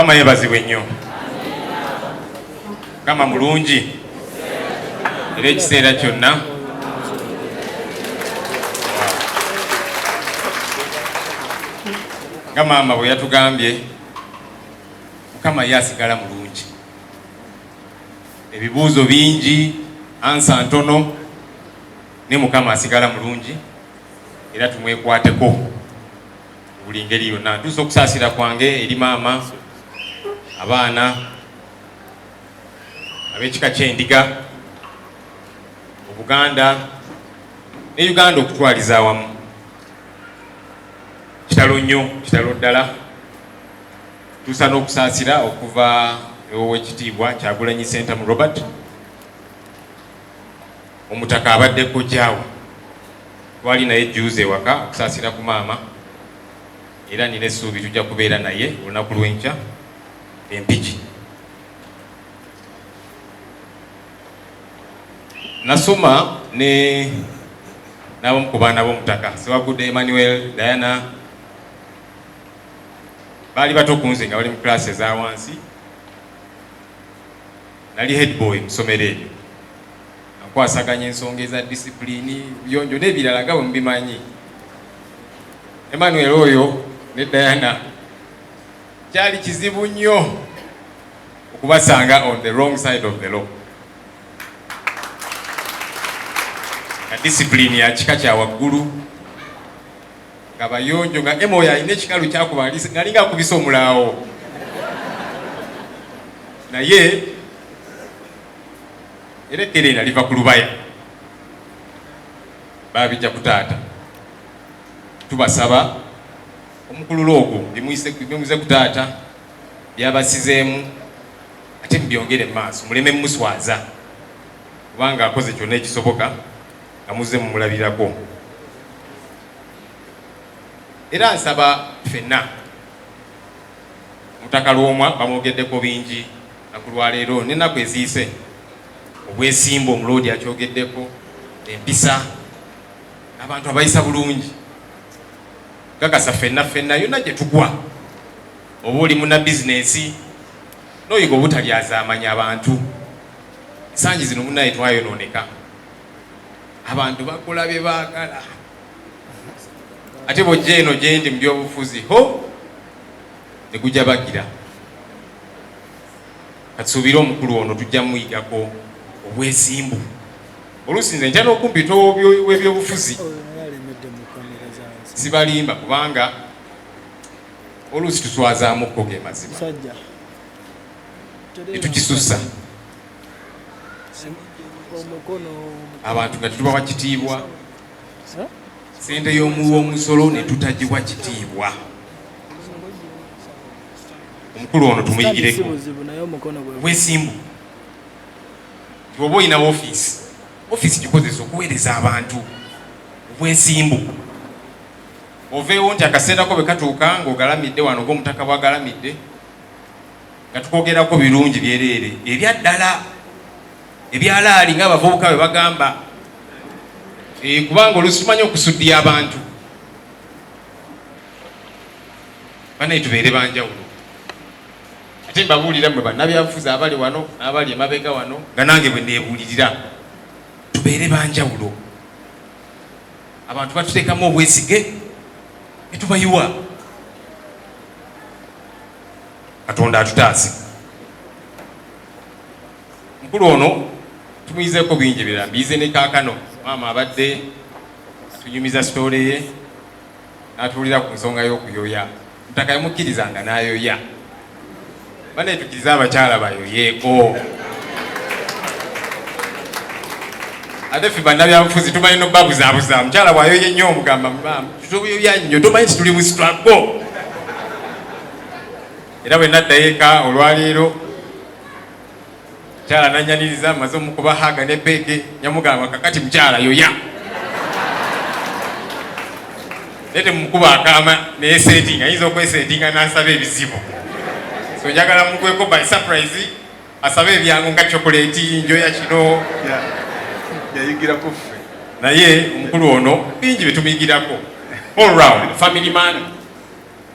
Kama yebazibwe nnyo. Kama mulungi. Era ekiseera kyonna. Nga maama bwe yatugambye, Mukama yasigala mulungi. Ebibuuzo bingi, ansa ntono, ne Mukama asigala mulungi, era tumwekwateko buli ngeri yonna. Ntuusa okusaasira kwange eri maama, abaana, ab'ekika ky'endiga, Obuganda ne Uganda okutwaliza awamu. Kitalo nnyo, kitalo ddala. Tuusa n'okusaasira okuva ew'ekitiibwa Kyagulanyi Sentamu Robert, omutaka abadde kojjaawe. Twali naye juuzi ewaka okusaasira ku maama, era nina essuubi tujja kubeera naye olunaku lw'enkya Empigi. Nasoma n'abamu ku baana b'omutaka Sewagudde Emmanuel, Diana, baali bato kunze nga bali mu class eza wansi. Nali head boy mu ssomero eryo, nkwasaganya ensonga eza discipline, byonjo n'ebirala nga bwe mubimanyi. Emmanuel oyo ne Diana kyali kizibu nnyo okubasanga on the wrong side of the law. Na discipline ya kika kya waggulu, nga bayonjo, nga emoya alina ekikalu kyakuba ngalinga akubisa omulaawo. Naye era ekkere naliva ku lubaya, baabijja ku taata. Tubasaba omukululo ogwo bimuze ku taata, byabasizeemu, ate mubyongere mu maaso, muleme muswaza, kubanga akoze kyonna ekisoboka nga muzze mumulabirako. Era nsaba ffenna, Mutaka Lwomwa bamwogeddeko bingi naku lwaleero n'ennaku eziyise, obwesimbu omuloodi akyogeddeko, empisa, abantu abayisa bulungi. Kakasa ffenna yonna gye tugwa, oba oli muna bizinesi n'oyiga obutalyazaamanya abantu. Ensangi zino munnaye twayonooneka, abantu bakola bye baagala, ate bw'ojja eno gye ndi mu byobufuzi ne gujja bagira. Katusuubire omukulu ono tujja muyigako obwesimbu. Oluusi nze ntya n'okumpita w'ebyobufuzi sibalimba, kubanga oluusi tuswazaamuko ge mazima netukisussa abantu nga tutubawa kitiibwa, sente y'omuw'omusolo ne tutagiwa kitiibwa. Omukulu ono tumuyigireko bwesimbu. Oba olina ofiisi gikozesa okuweereza abantu, obwesimbu. Oveewo nti akaseerako bwe katuuka ng'ogalamidde wano ng'omutaka bw'agalamidde, nga tukwogerako birungi byereere ebyaddala, ebyalaali ng'abavubuka bwe bagamba, kubanga oluusi tumanyi okusuddiya abantu. Banaye tubeere banjawulo. Ate mbabuulira mmwe bannabyabufuzi abali wano n'abali emabega wano, nga nange bwe neebuulirira, tubeere banjawulo. Abantu batuteekamu obwesige ne tubayiwa. Katonda atutaase. Mukulu ono tumuyizeeko bingi birala, mbiyize ne kaakano. Maama abadde atunyumiza sitoole ye, n'atuulira ku nsonga y'okuyooya. Mutaka yamukkirizanga n'ayoya. Banaye tukkiriza abakyala bayoyeeko. Ate ffe bannabyabufuzi tumanyi n'obbabuzaabuza. Mukyala bw'ayoye nnyo omugamba tuyoya nnyo, tomanyi nti tuli mu struggle. Era bwe naddayo eka olwaleero, mukyala nanyaniriza, maze omukuba haga ne beeke, nyamugamba kakati mukyala yoya. Naye temukuba akaama neyeseetinga, ayinza okweseetinga n'asaba ebizibu. So njagala mukweko by surprise, asaba ebyangu nga chocolate, njoya kino. Yayigirako ffe. Naye omukulu ono bingi bye tumuyigirako. All round family man.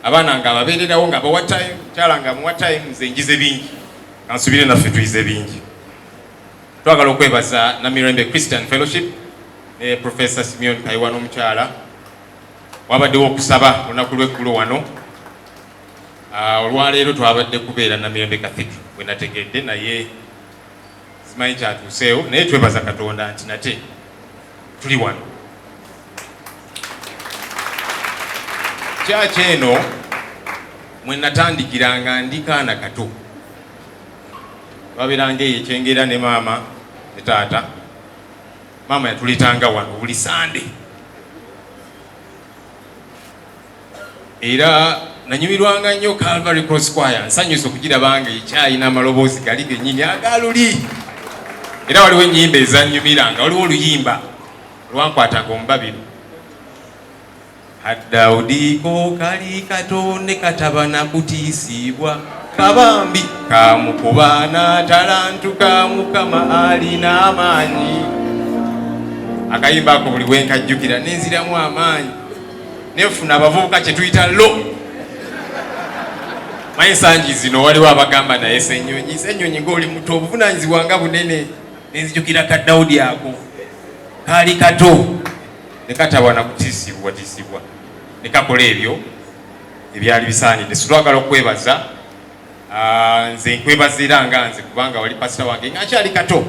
abaana nga ababeererawo nga bawa time, mukyala nga muwa time, nze njize bingi kansubire naffe tuyize bingi. Twagala okwebaza Namirembe Christian Fellowship ne Professor Ssenyonji n'omukyala wabaddewo okusaba olunaku lw'eggulo wano. Olwaleero twabadde kubeera Namirembe Cathedral we nategedde naye simanyi kyatuuseewo naye twebaza Katonda nti nate tuli wano. Kyaki eno mwe natandikiranga ndi kaana kato, twabeeranga eyo ekyengera ne maama ne taata. Maama yatuleetanga wano buli Sande era nanyumirwanga nnyo Calvary Cross Choir. Nsanyusa okugirabanga ekyayi n'amaloboozi gali gennyini agaluli, era waliwo ennyimba ezannyumiranga. Waliwo oluyimba lwankwatanga omubabiro, Daudiko kali kato ne kataba na kutiisibwa, kabambi kamukuba n'atalantu ka Mukama alina amaanyi. Akayimba ako buli bwenkajjukira nenziramu amaanyi nefuna abavubuka kye tuyita lo. Manyi ensangi zino waliwo abagamba naye Ssenyonji, Ssenyonji ng'oli muto obuvunaanyizibwa nga bunene. Nenzijukira ka Daudi ako kaali kato ne katabwa na kutiisibwa ne kakola ebyo ebyali bisaanidde. Twagala okwebaza, nze nkwebaza era nga nze kubanga wali pasita wange nga akyali kato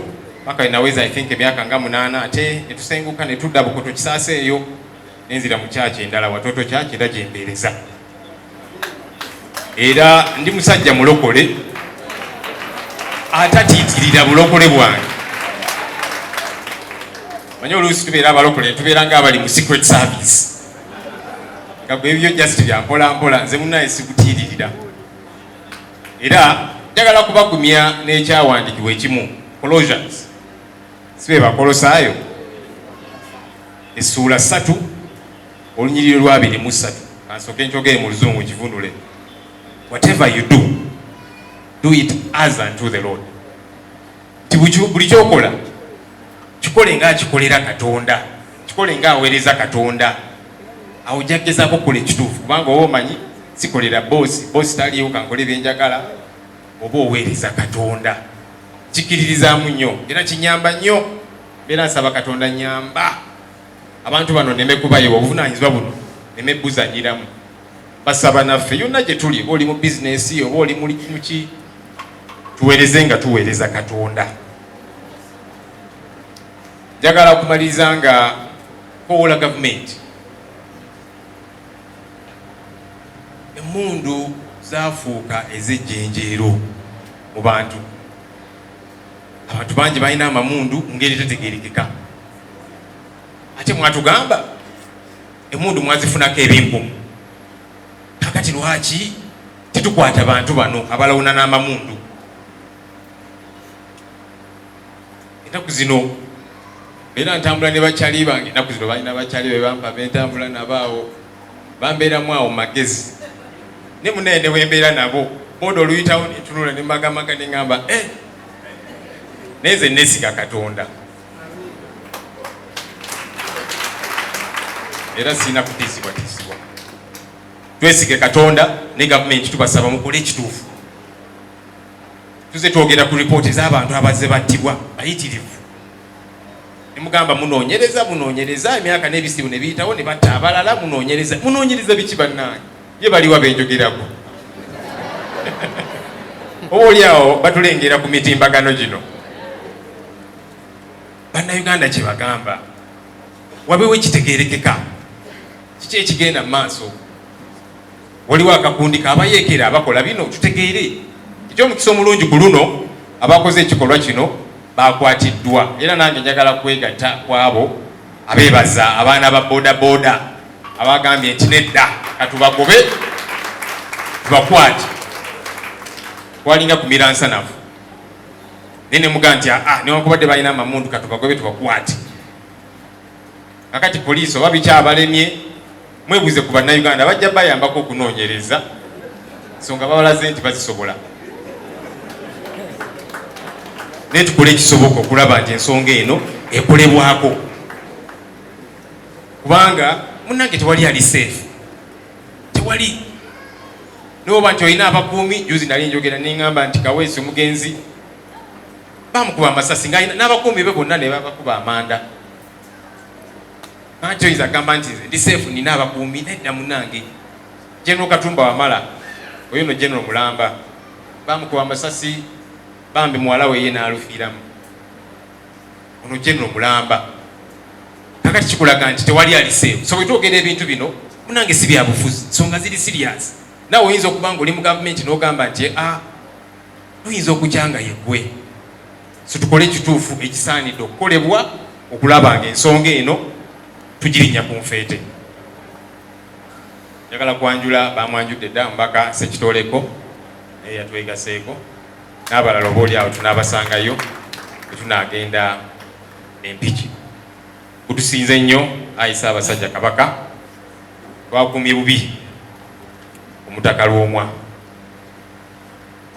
paka naweza I think emyaka nga 8 ate ne tusenguka ne tudda Bukoto Kisaase eyo nenzira mu kyaki endala Watoto kyaki era gye mbeereza. Era ndi musajja mulokole atatiitirira bulokole bwange. Manyi oluusi tubeera abalokole tubeera nga abali mu secret service nga bwe ebyo just bya mpola mpola, nze munnaye sikutiiririra. Era njagala kubagumya n'ekyawandiikibwa ekimu, Colossians, sibe Bakolosaayo essuula 3 olunyiriri lwa 23. Kansooke njogere mu Luzungu nkivundule. Whatever you do, do it as unto the Lord. Buli kyokola kikole nga kikolera Katonda, kikole nga aweereza Katonda. Awo jaggezaako kukola ekituufu kubanga oba omanyi sikolera boosi taliiwo kankole byenjagala, oba oweereza Katonda. Kikiririzaamu nnyo era kinyamba nnyo. Beera nsaba Katonda nyamba abantu bano neme kubayiwa obuvunaanyizibwa buno neme buzanyiramu. Basaba naffe yonna gye tuli, oba oli mu bizinesi oba oli muki, tuweereze nga tuweereza Katonda. Njagala okumaliriza nga kowoola gavumenti. Emmundu zaafuuka ez'ejjenjeero mu bantu. Abantu bangi balina amamundu ngeri tetegeerekeka. Ate mwatugamba emmundu mwazifunako ebinkumu. Kakati lwaki tetukwata bantu bano abalawuna n'amamundu? Ennaku zino beera ntambula ne bakyali bange, ennaku zino balina bakyali be bampa bentambula nabaawo bambeeramu awo magezi. Ne munnaye ne wembeera nabo boda oluyitawo netunula ne mbagamaga ne ngamba neze nesiga Katonda era sina kutiisibwa. Twesige Katonda ne gavumenti tubasaba mukole ekituufu. Tuze twogera ku ripooti z'abantu abazze battibwa bayitirivu. Ne mugamba munoonyereza emyaka n'ebisibu ne biyitawo ne batta abalala. Munoonyereza biki bannange? Ye baliwa benjogerako. Oli awo batulengera ku mitimbagano gino. Bannayuganda kye bagamba wabeewo ekitegeerekeka, kiki ekigenda mu maaso. Waliwo akakundi k'abayeekera abakola bino tutegeere. Ekyomukisa omulungi ku luno abakoze ekikolwa kino bakwatiddwa, era nange njagala kwegatta kwabo abeebaza abaana ba bodaboda abagambye nti nedda katubagobe tubakwate. Twalinga kumira nsanafu nene muga nti newankubadde balina amamundu katubagobe tubakwate. Kakati poliisi oba bikyabalemye mwebuuze ku bannayuganda bajja bayambako okunoonyereza nsonga babalaze nti bazisobola. Naye tukole ekisoboka okulaba nti ensonga eno ekolebwako kubanga munnange tewali ali safe, tewali noba nti olina abakuumi. Juzi nali njogera neŋŋamba nti Kaweesi omugenzi bamukuba amasasi n'abakuumi be bonna ne babakuba amanda. Manti oyinza gamba nti ndi seefu nina abakuumi, nedda munange. General Katumba Wamala oyo no General Mulamba bamukuba amasasi, bambi muwala we ye n'alufiiramu. Ono General Mulamba kakati kikulaga nti tewali ali seefu. So bwe twogera ebintu bino munange si bya bufuzi, nsonga ziri serious. Naawe oyinza okuba nga oli mu gavumenti n'ogamba nti tuyinza okukyanga yeggwe. So tukole ekituufu ekisaanidde okukolebwa okulaba ng'ensonga eno tugirinya ku nfeete. Njagala kwanjula bamwanjudde dda Mbaka Ssekitoleko naye yatwegaseeko n'abalala oba oli awo tunaabasangayo bwe tunaagenda Empiki. Kutusinze nnyo Ayi Ssaabasajja Kabaka, twakumye bubi omutaka lw'omwa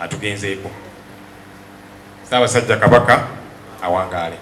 atugenzeeko. Ssaabasajja Kabaka awangaale.